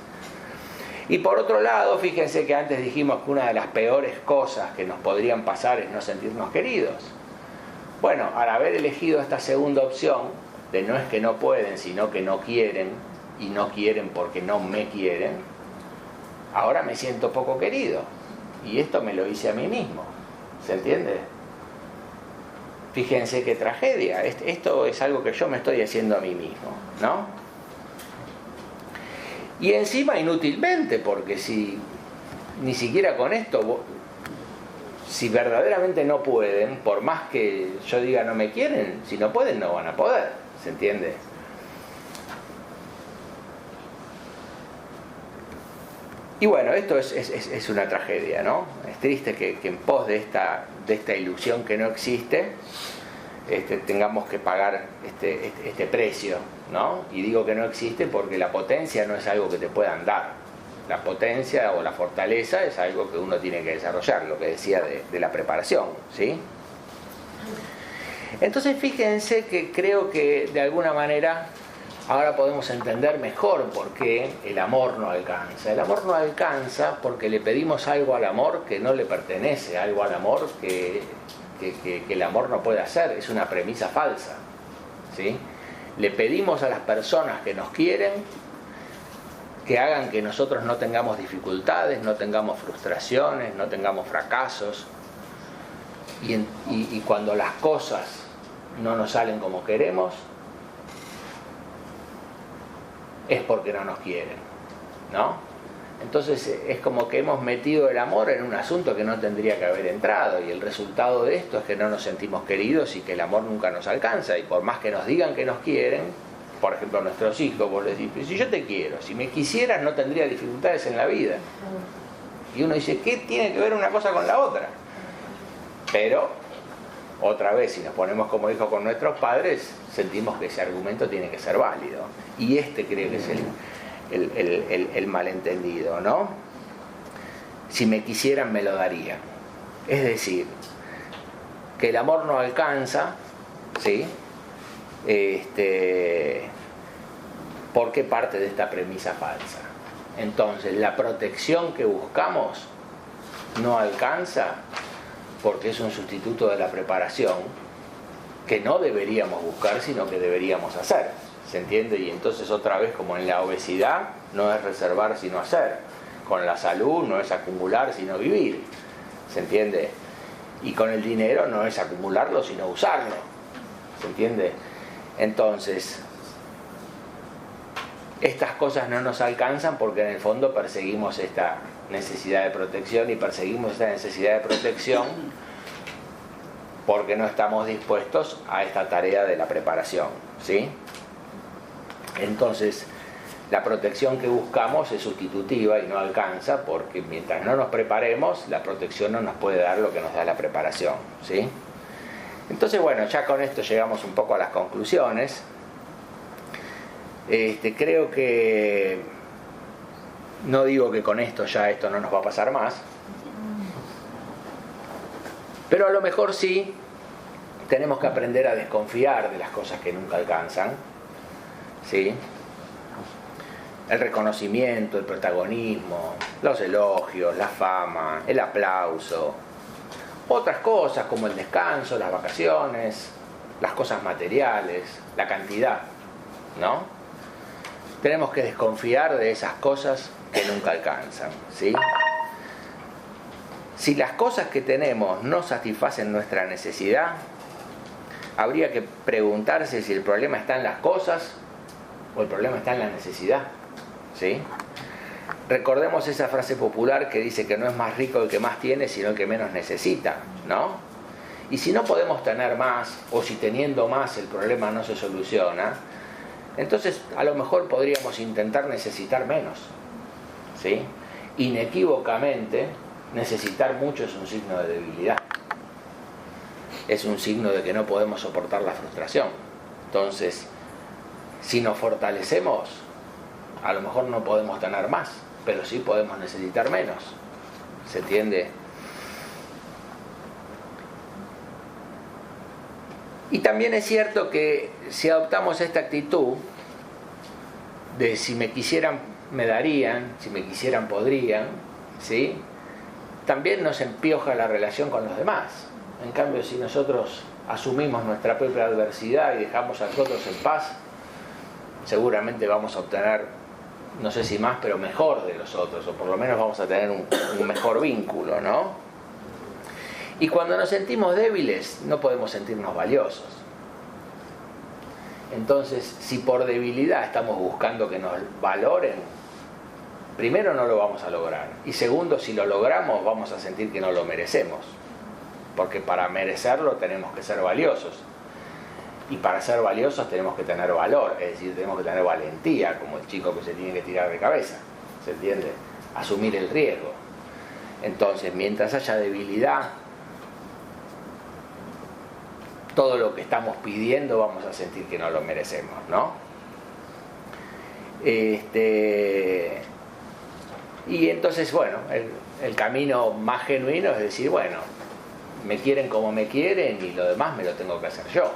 Y por otro lado, fíjense que antes dijimos que una de las peores cosas que nos podrían pasar es no sentirnos queridos. Bueno, al haber elegido esta segunda opción, de no es que no pueden, sino que no quieren, y no quieren porque no me quieren, ahora me siento poco querido. Y esto me lo hice a mí mismo. ¿Se entiende? Fíjense qué tragedia. Esto es algo que yo me estoy haciendo a mí mismo, ¿no? Y encima inútilmente, porque si ni siquiera con esto, si verdaderamente no pueden, por más que yo diga no me quieren, si no pueden no van a poder, ¿se entiende? Y bueno, esto es una tragedia, ¿no? Es triste que en pos de esta ilusión que no existe, tengamos que pagar este precio, ¿no? Y digo que no existe porque la potencia no es algo que te puedan dar. La potencia o la fortaleza es algo que uno tiene que desarrollar, lo que decía de la preparación, ¿sí? Entonces fíjense que creo que de alguna manera ahora podemos entender mejor por qué el amor no alcanza. El amor no alcanza porque le pedimos algo al amor que no le pertenece, algo al amor que el amor no puede hacer. Es una premisa falsa, ¿sí? Le pedimos a las personas que nos quieren que hagan que nosotros no tengamos dificultades, no tengamos frustraciones, no tengamos fracasos. Y cuando las cosas no nos salen como queremos, es porque no nos quieren, ¿no? Entonces es como que hemos metido el amor en un asunto que no tendría que haber entrado, y el resultado de esto es que no nos sentimos queridos y que el amor nunca nos alcanza. Y por más que nos digan que nos quieren, por ejemplo nuestros hijos, vos les decís, si yo te quiero, si me quisieras no tendría dificultades en la vida. Y uno dice, ¿qué tiene que ver una cosa con la otra? Pero, otra vez, si nos ponemos como hijos con nuestros padres, sentimos que ese argumento tiene que ser válido. Y creo que es el malentendido, ¿no? Si me quisieran, me lo darían. Es decir, que el amor no alcanza, ¿sí? ¿Por qué parte de esta premisa falsa? Entonces, la protección que buscamos no alcanza porque es un sustituto de la preparación que no deberíamos buscar, sino que deberíamos hacer. ¿Se entiende? Y entonces otra vez, como en la obesidad, no es reservar sino hacer. Con la salud no es acumular sino vivir. ¿Se entiende? Y con el dinero no es acumularlo sino usarlo. ¿Se entiende? Entonces, estas cosas no nos alcanzan porque en el fondo perseguimos esta necesidad de protección, y perseguimos esta necesidad de protección porque no estamos dispuestos a esta tarea de la preparación, ¿sí? Entonces, la protección que buscamos es sustitutiva y no alcanza porque mientras no nos preparemos, la protección no nos puede dar lo que nos da la preparación, ¿sí? Entonces, bueno, ya con esto llegamos un poco a las conclusiones. Creo que no digo que con esto ya esto no nos va a pasar más, pero a lo mejor sí tenemos que aprender a desconfiar de las cosas que nunca alcanzan, ¿sí? El reconocimiento, el protagonismo, los elogios, la fama, el aplauso, otras cosas como el descanso, las vacaciones, las cosas materiales, la cantidad, ¿no? Tenemos que desconfiar de esas cosas que nunca alcanzan, ¿sí? Si las cosas que tenemos no satisfacen nuestra necesidad, habría que preguntarse si el problema está en las cosas o el problema está en la necesidad, ¿sí? Recordemos esa frase popular que dice que no es más rico el que más tiene, sino el que menos necesita, ¿no? Y si no podemos tener más, o si teniendo más el problema no se soluciona, entonces a lo mejor podríamos intentar necesitar menos, ¿sí? Inequívocamente, necesitar mucho es un signo de debilidad. Es un signo de que no podemos soportar la frustración. Entonces, si nos fortalecemos, a lo mejor no podemos tener más, pero sí podemos necesitar menos. ¿Se entiende? Y también es cierto que si adoptamos esta actitud de si me quisieran me darían, si me quisieran podrían, ¿sí? También nos empioja la relación con los demás. En cambio, si nosotros asumimos nuestra propia adversidad y dejamos a nosotros en paz, seguramente vamos a obtener, no sé si más, pero mejor de los otros, o por lo menos vamos a tener un mejor vínculo, ¿no? Y cuando nos sentimos débiles, no podemos sentirnos valiosos. Entonces, si por debilidad estamos buscando que nos valoren, primero no lo vamos a lograr. Y segundo, si lo logramos, vamos a sentir que no lo merecemos. Porque para merecerlo tenemos que ser valiosos. Y para ser valiosos tenemos que tener valor, es decir, tenemos que tener valentía, como el chico que se tiene que tirar de cabeza. ¿Se entiende? Asumir el riesgo. Entonces, mientras haya debilidad, todo lo que estamos pidiendo vamos a sentir que no lo merecemos, ¿no? Y entonces, bueno, el camino más genuino es decir, bueno, me quieren como me quieren y lo demás me lo tengo que hacer yo.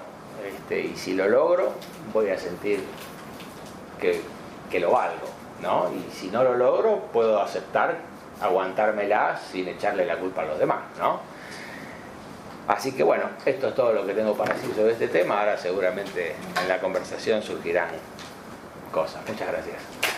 Y si lo logro, voy a sentir que lo valgo, ¿no? Y si no lo logro, puedo aceptar, aguantármela sin echarle la culpa a los demás, ¿no? Así que bueno, esto es todo lo que tengo para decir sobre este tema. Ahora seguramente en la conversación surgirán cosas. Muchas gracias.